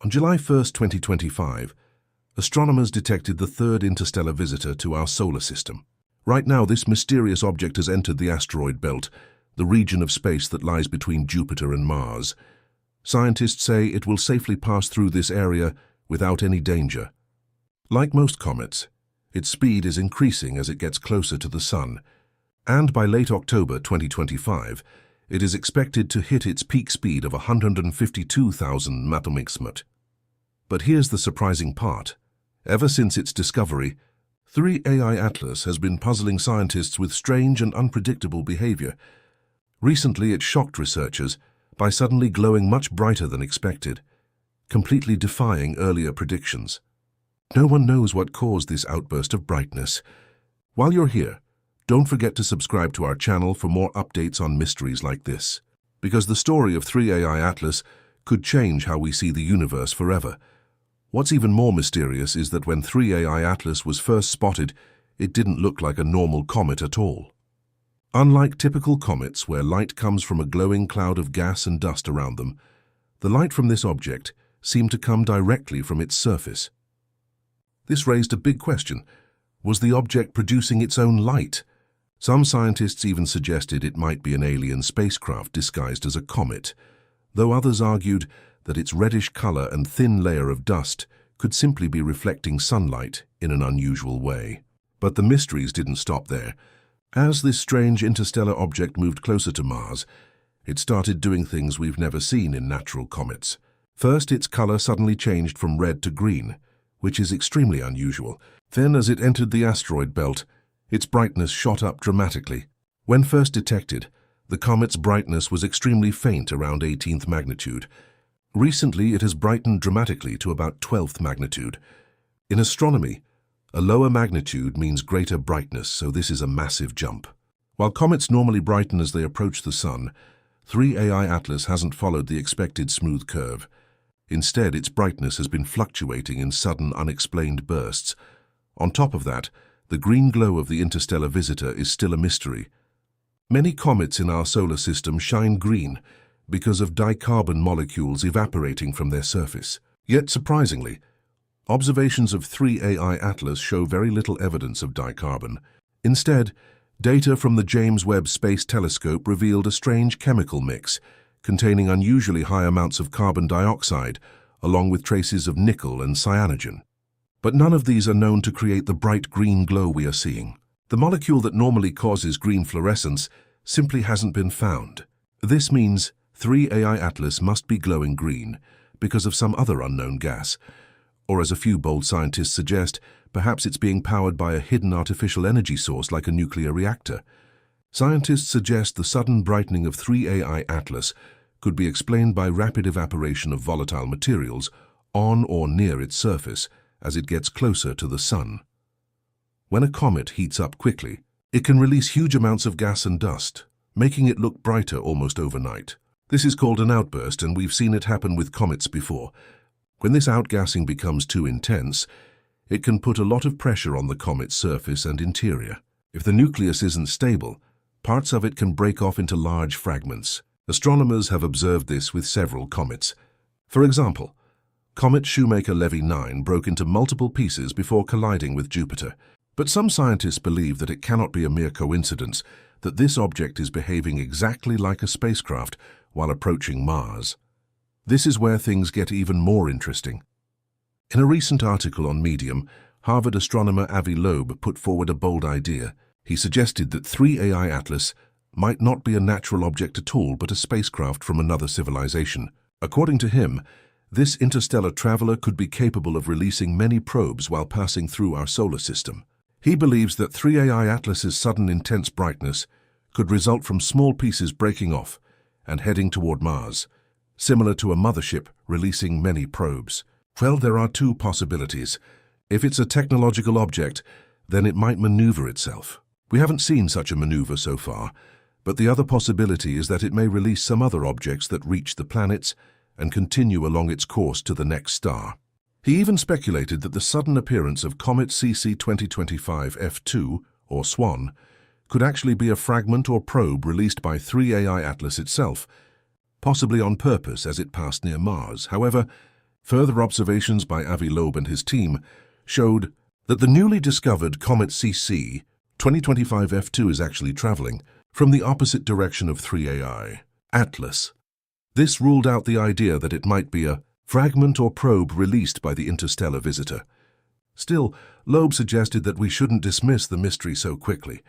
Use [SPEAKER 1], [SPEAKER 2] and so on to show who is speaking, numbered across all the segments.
[SPEAKER 1] On July 1, 2025, astronomers detected the third interstellar visitor to our solar system. Right now, this mysterious object has entered the asteroid belt, the region of space that lies between Jupiter and Mars. Scientists say it will safely pass through this area without any danger. Like most comets, its speed is increasing as it gets closer to the Sun, and by late October 2025, it is expected to hit its peak speed of 152,000 km/s. But here's the surprising part. Ever since its discovery, 3AI Atlas has been puzzling scientists with strange and unpredictable behavior. Recently, it shocked researchers by suddenly glowing much brighter than expected, completely defying earlier predictions. No one knows what caused this outburst of brightness. While you're here, don't forget to subscribe to our channel for more updates on mysteries like this, because the story of 3AI Atlas could change how we see the universe forever. What's even more mysterious is that when 3AI Atlas was first spotted, it didn't look like a normal comet at all. Unlike typical comets where light comes from a glowing cloud of gas and dust around them, the light from this object seemed to come directly from its surface. This raised a big question. Was the object producing its own light? Some scientists even suggested it might be an alien spacecraft disguised as a comet, though others argued that its reddish color and thin layer of dust could simply be reflecting sunlight in an unusual way. But the mysteries didn't stop there. As this strange interstellar object moved closer to Mars, it started doing things we've never seen in natural comets. First, its color suddenly changed from red to green, which is extremely unusual. Then, as it entered the asteroid belt, its brightness shot up dramatically. When first detected, the comet's brightness was extremely faint, around 18th magnitude. Recently, it has brightened dramatically to about 12th magnitude. In astronomy, a lower magnitude means greater brightness, so this is a massive jump. While comets normally brighten as they approach the Sun, 3AI Atlas hasn't followed the expected smooth curve. Instead, its brightness has been fluctuating in sudden, unexplained bursts. On top of that, the green glow of the interstellar visitor is still a mystery. Many comets in our solar system shine green because of dicarbon molecules evaporating from their surface. Yet, surprisingly, observations of 3AI Atlas show very little evidence of dicarbon. Instead, data from the James Webb Space Telescope revealed a strange chemical mix containing unusually high amounts of carbon dioxide, along with traces of nickel and cyanogen. But none of these are known to create the bright green glow we are seeing. The molecule that normally causes green fluorescence simply hasn't been found. This means 3AI Atlas must be glowing green because of some other unknown gas, or as a few bold scientists suggest, perhaps it's being powered by a hidden artificial energy source like a nuclear reactor. Scientists suggest the sudden brightening of 3AI Atlas could be explained by rapid evaporation of volatile materials on or near its surface as it gets closer to the Sun. When a comet heats up quickly, it can release huge amounts of gas and dust, making it look brighter almost overnight. This is called an outburst, and we've seen it happen with comets before. When this outgassing becomes too intense, it can put a lot of pressure on the comet's surface and interior. If the nucleus isn't stable, parts of it can break off into large fragments. Astronomers have observed this with several comets. For example, Comet Shoemaker-Levy 9 broke into multiple pieces before colliding with Jupiter. But some scientists believe that it cannot be a mere coincidence that this object is behaving exactly like a spacecraft while approaching Mars. This is where things get even more interesting. In a recent article on Medium, Harvard astronomer Avi Loeb put forward a bold idea. He suggested that 3AI Atlas might not be a natural object at all, but a spacecraft from another civilization. According to him, this interstellar traveler could be capable of releasing many probes while passing through our solar system. He believes that 3AI Atlas's sudden intense brightness could result from small pieces breaking off and heading toward Mars, similar to a mothership releasing many probes. Well, there are two possibilities. If it's a technological object, then it might maneuver itself. We haven't seen such a maneuver so far, but the other possibility is that it may release some other objects that reach the planets and continue along its course to the next star. He even speculated that the sudden appearance of Comet CC 2025 F2, or SWAN, could actually be a fragment or probe released by 3AI Atlas itself, possibly on purpose as it passed near Mars. However, Further observations by Avi Loeb and his team showed that the newly discovered Comet CC 2025 F2 is actually traveling from the opposite direction of 3AI, Atlas. This ruled out the idea that it might be a fragment or probe released by the interstellar visitor. Still, Loeb suggested that we shouldn't dismiss the mystery so quickly.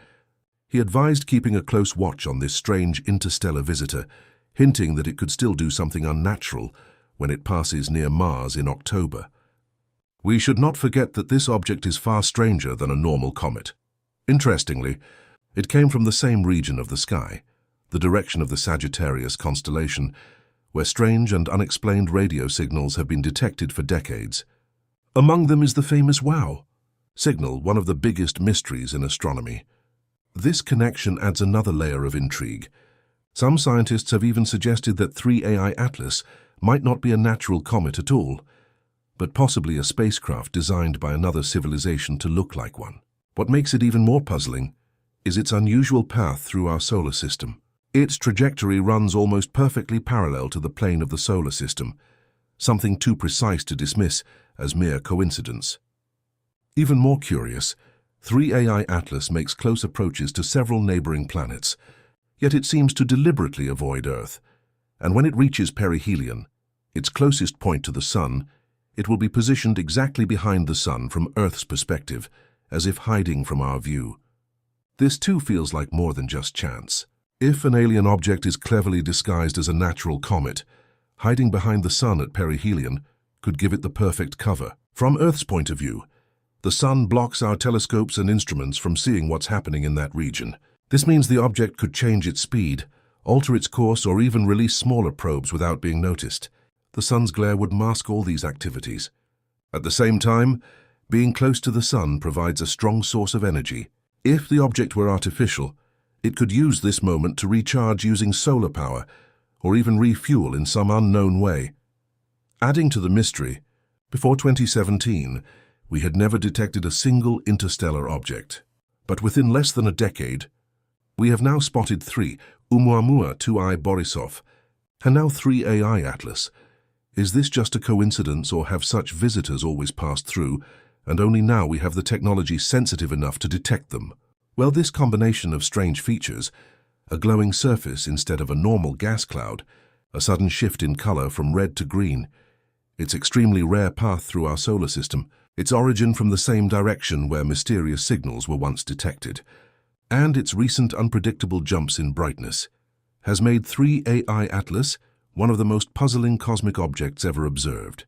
[SPEAKER 1] He advised keeping a close watch on this strange interstellar visitor, hinting that it could still do something unnatural when it passes near Mars in October. We should not forget that this object is far stranger than a normal comet. Interestingly, it came from the same region of the sky, the direction of the Sagittarius constellation, where strange and unexplained radio signals have been detected for decades. Among them is the famous WOW signal, one of the biggest mysteries in astronomy. This connection adds another layer of intrigue. Some scientists have even suggested that 3AI Atlas might not be a natural comet at all, but possibly a spacecraft designed by another civilization to look like one. What makes it even more puzzling is its unusual path through our solar system. Its trajectory runs almost perfectly parallel to the plane of the solar system, something too precise to dismiss as mere coincidence. Even more curious, 3AI Atlas makes close approaches to several neighboring planets, yet it seems to deliberately avoid Earth, and when it reaches perihelion, its closest point to the Sun, it will be positioned exactly behind the Sun from Earth's perspective, as if hiding from our view. This too feels like more than just chance. If an alien object is cleverly disguised as a natural comet, hiding behind the Sun at perihelion could give it the perfect cover. From Earth's point of view, the Sun blocks our telescopes and instruments from seeing what's happening in that region. This means the object could change its speed, alter its course, or even release smaller probes without being noticed. The Sun's glare would mask all these activities. At the same time, being close to the Sun provides a strong source of energy. If the object were artificial, it could use this moment to recharge using solar power, or even refuel in some unknown way. Adding to the mystery, before 2017, we had never detected a single interstellar object. But within less than a decade, we have now spotted 3, Oumuamua 2I Borisov, and now 3AI Atlas. Is this just a coincidence, or have such visitors always passed through, and only now we have the technology sensitive enough to detect them? Well, this combination of strange features, a glowing surface instead of a normal gas cloud, a sudden shift in color from red to green, its extremely rare path through our solar system, its origin from the same direction where mysterious signals were once detected, and its recent unpredictable jumps in brightness, has made 3AI Atlas one of the most puzzling cosmic objects ever observed.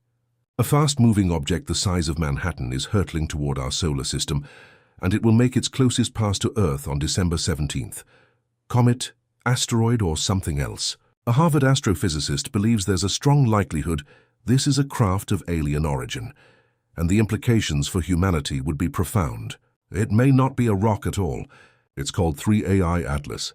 [SPEAKER 1] A fast-moving object the size of Manhattan is hurtling toward our solar system, and it will make its closest pass to Earth on December 17th. Comet, asteroid, or something else. A Harvard astrophysicist believes there's a strong likelihood this is a craft of alien origin, and the implications for humanity would be profound. It may not be a rock at all. It's called 3AI Atlas.